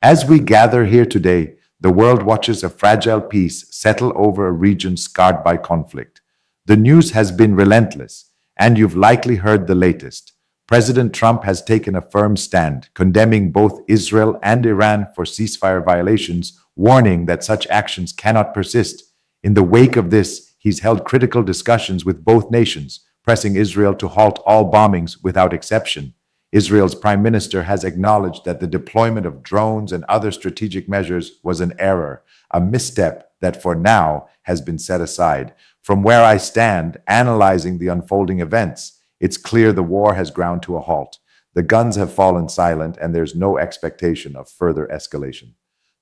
As we gather here today, the world watches a fragile peace settle over a region scarred by conflict. The news has been relentless, and you've likely heard the latest. President Trump has taken a firm stand, condemning both Israel and Iran for ceasefire violations, warning that such actions cannot persist. In the wake of this, he's held critical discussions with both nations, pressing Israel to halt all bombings without exception. Israel's prime minister has acknowledged that the deployment of drones and other strategic measures was an error, a misstep that for now has been set aside. From where I stand, analyzing the unfolding events, it's clear the war has ground to a halt. The guns have fallen silent, and there's no expectation of further escalation.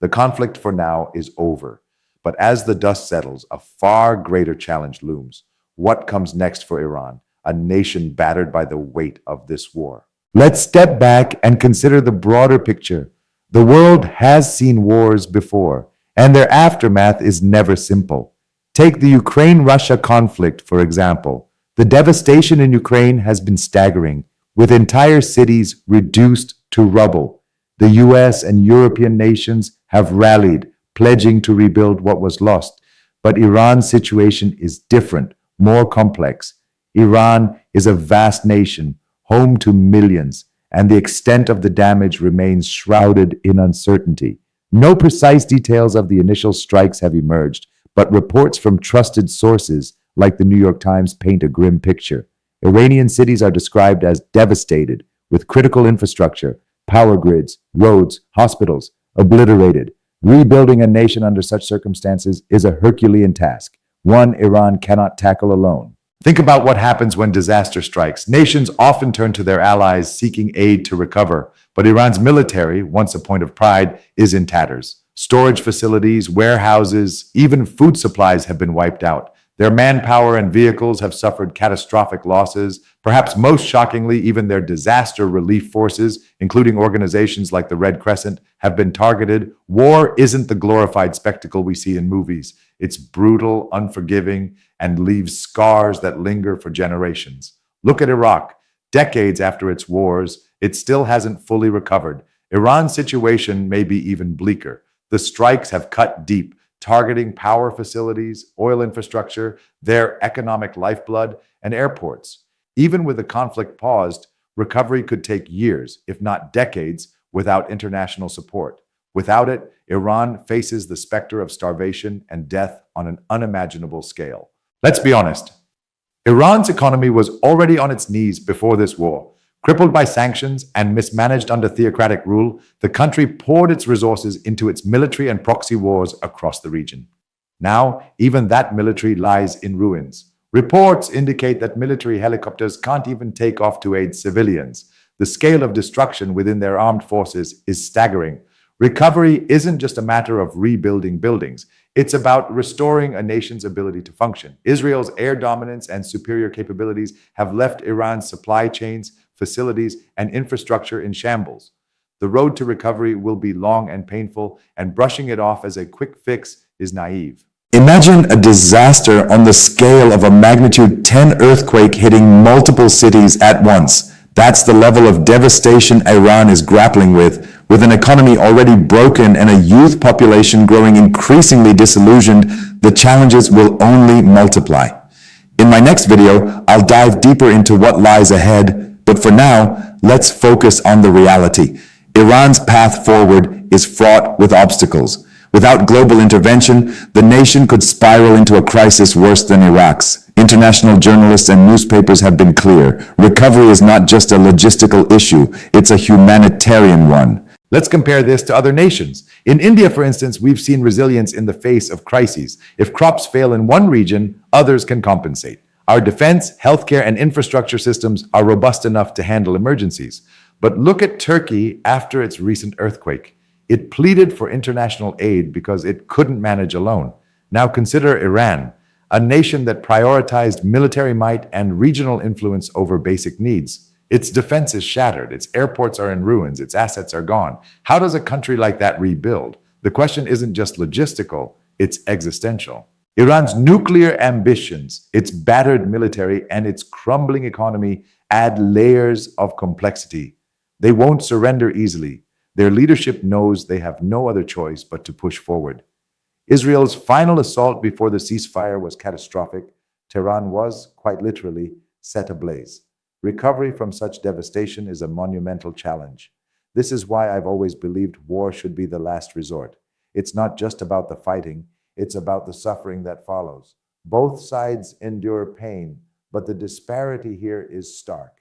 The conflict for now is over. But as the dust settles, a far greater challenge looms. What comes next for Iran, a nation battered by the weight of this war? Let's step back and consider the broader picture. The world has seen wars before, and their aftermath is never simple. Take the Ukraine-Russia conflict, for example. The devastation in Ukraine has been staggering, with entire cities reduced to rubble. The US and European nations have rallied, pledging to rebuild what was lost. But Iran's situation is different, more complex. Iran is a vast nation, home to millions, and the extent of the damage remains shrouded in uncertainty. No precise details of the initial strikes have emerged, but reports from trusted sources like the New York Times paint a grim picture. Iranian cities are described as devastated, with critical infrastructure, power grids, roads, hospitals, obliterated. Rebuilding a nation under such circumstances is a Herculean task, one Iran cannot tackle alone. Think about what happens when disaster strikes. Nations often turn to their allies seeking aid to recover, but Iran's military, once a point of pride, is in tatters. Storage facilities, warehouses, even food supplies have been wiped out. Their manpower and vehicles have suffered catastrophic losses. Perhaps most shockingly, even their disaster relief forces, including organizations like the Red Crescent, have been targeted. War isn't the glorified spectacle we see in movies. It's brutal, unforgiving, and leaves scars that linger for generations. Look at Iraq. Decades after its wars, it still hasn't fully recovered. Iran's situation may be even bleaker. The strikes have cut deep, targeting power facilities, oil infrastructure, their economic lifeblood, and airports. Even with the conflict paused, recovery could take years, if not decades, without international support. Without it, Iran faces the specter of starvation and death on an unimaginable scale. Let's be honest. Iran's economy was already on its knees before this war. Crippled by sanctions and mismanaged under theocratic rule, the country poured its resources into its military and proxy wars across the region. Now, even that military lies in ruins. Reports indicate that military helicopters can't even take off to aid civilians. The scale of destruction within their armed forces is staggering. Recovery isn't just a matter of rebuilding buildings. It's about restoring a nation's ability to function. Israel's air dominance and superior capabilities have left Iran's supply chains, facilities, and infrastructure in shambles. The road to recovery will be long and painful, and brushing it off as a quick fix is naive. Imagine a disaster on the scale of a magnitude 10 earthquake hitting multiple cities at once. That's the level of devastation Iran is grappling with an economy already broken and a youth population growing increasingly disillusioned. The challenges will only multiply. In my next video, I'll dive deeper into what lies ahead, but for now, let's focus on the reality. Iran's path forward is fraught with obstacles. Without global intervention, the nation could spiral into a crisis worse than Iraq's. International journalists and newspapers have been clear. Recovery is not just a logistical issue, it's a humanitarian one. Let's compare this to other nations. In India, for instance, we've seen resilience in the face of crises. If crops fail in one region, others can compensate. Our defense, healthcare, and infrastructure systems are robust enough to handle emergencies. But look at Turkey after its recent earthquake. It pleaded for international aid because it couldn't manage alone. Now consider Iran, a nation that prioritized military might and regional influence over basic needs. Its defense is shattered, its airports are in ruins, its assets are gone. How does a country like that rebuild? The question isn't just logistical, it's existential. Iran's nuclear ambitions, its battered military, and its crumbling economy add layers of complexity. They won't surrender easily. Their leadership knows they have no other choice but to push forward. Israel's final assault before the ceasefire was catastrophic. Tehran was, quite literally, set ablaze. Recovery from such devastation is a monumental challenge. This is why I've always believed war should be the last resort. It's not just about the fighting, it's about the suffering that follows. Both sides endure pain, but the disparity here is stark.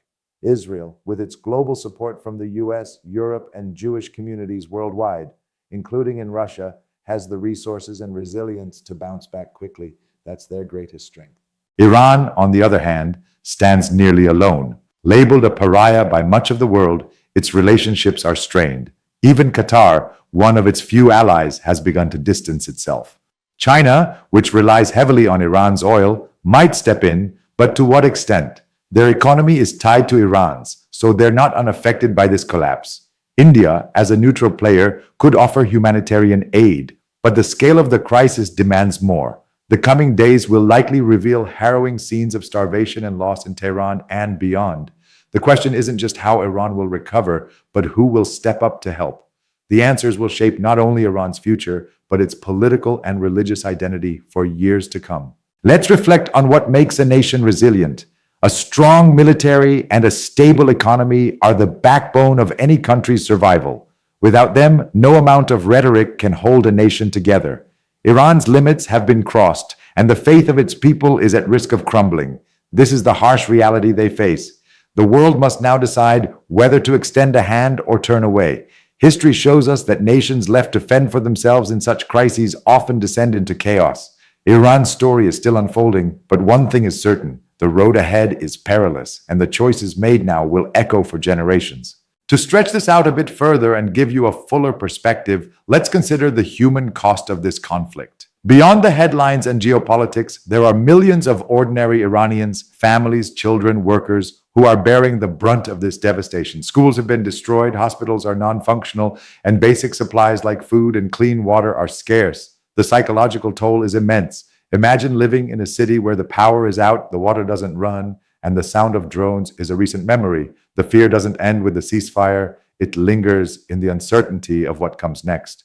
Israel, with its global support from the US, Europe, and Jewish communities worldwide, including in Russia, has the resources and resilience to bounce back quickly. That's their greatest strength. Iran, on the other hand, stands nearly alone. Labeled a pariah by much of the world, its relationships are strained. Even Qatar, one of its few allies, has begun to distance itself. China, which relies heavily on Iran's oil, might step in, but to what extent? Their economy is tied to Iran's, so they're not unaffected by this collapse. India, as a neutral player, could offer humanitarian aid, but the scale of the crisis demands more. The coming days will likely reveal harrowing scenes of starvation and loss in Tehran and beyond. The question isn't just how Iran will recover, but who will step up to help. The answers will shape not only Iran's future, but its political and religious identity for years to come. Let's reflect on what makes a nation resilient. A strong military and a stable economy are the backbone of any country's survival. Without them, no amount of rhetoric can hold a nation together. Iran's limits have been crossed, and the faith of its people is at risk of crumbling. This is the harsh reality they face. The world must now decide whether to extend a hand or turn away. History shows us that nations left to fend for themselves in such crises often descend into chaos. Iran's story is still unfolding, but one thing is certain: the road ahead is perilous, and the choices made now will echo for generations. To stretch this out a bit further and give you a fuller perspective, let's consider the human cost of this conflict. Beyond the headlines and geopolitics, there are millions of ordinary Iranians, families, children, workers, who are bearing the brunt of this devastation. Schools have been destroyed, hospitals are non-functional, and basic supplies like food and clean water are scarce. The psychological toll is immense. Imagine living in a city where the power is out, the water doesn't run, and the sound of drones is a recent memory. The fear doesn't end with the ceasefire, it lingers in the uncertainty of what comes next.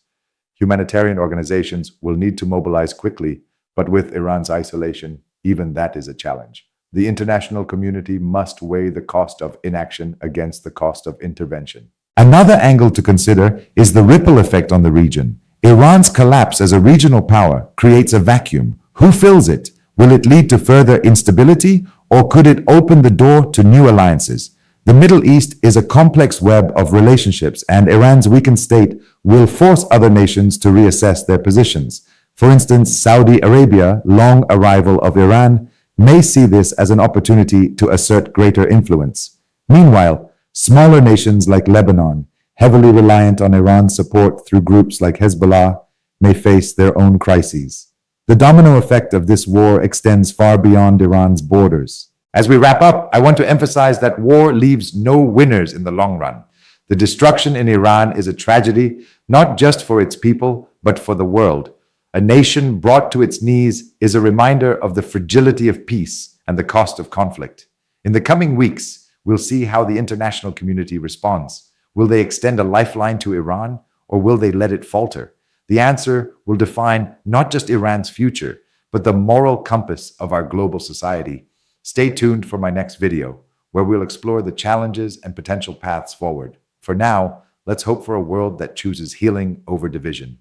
Humanitarian organizations will need to mobilize quickly, but with Iran's isolation, even that is a challenge. The international community must weigh the cost of inaction against the cost of intervention. Another angle to consider is the ripple effect on the region. Iran's collapse as a regional power creates a vacuum. Who fills it? Will it lead to further instability, or could it open the door to new alliances? The Middle East is a complex web of relationships, and Iran's weakened state will force other nations to reassess their positions. For instance, Saudi Arabia, long a rival of Iran, may see this as an opportunity to assert greater influence. Meanwhile, smaller nations like Lebanon, heavily reliant on Iran's support through groups like Hezbollah, may face their own crises. The domino effect of this war extends far beyond Iran's borders. As we wrap up, I want to emphasize that war leaves no winners in the long run. The destruction in Iran is a tragedy, not just for its people, but for the world. A nation brought to its knees is a reminder of the fragility of peace and the cost of conflict. In the coming weeks, we'll see how the international community responds. Will they extend a lifeline to Iran, or will they let it falter? The answer will define not just Iran's future, but the moral compass of our global society. Stay tuned for my next video, where we'll explore the challenges and potential paths forward. For now, let's hope for a world that chooses healing over division.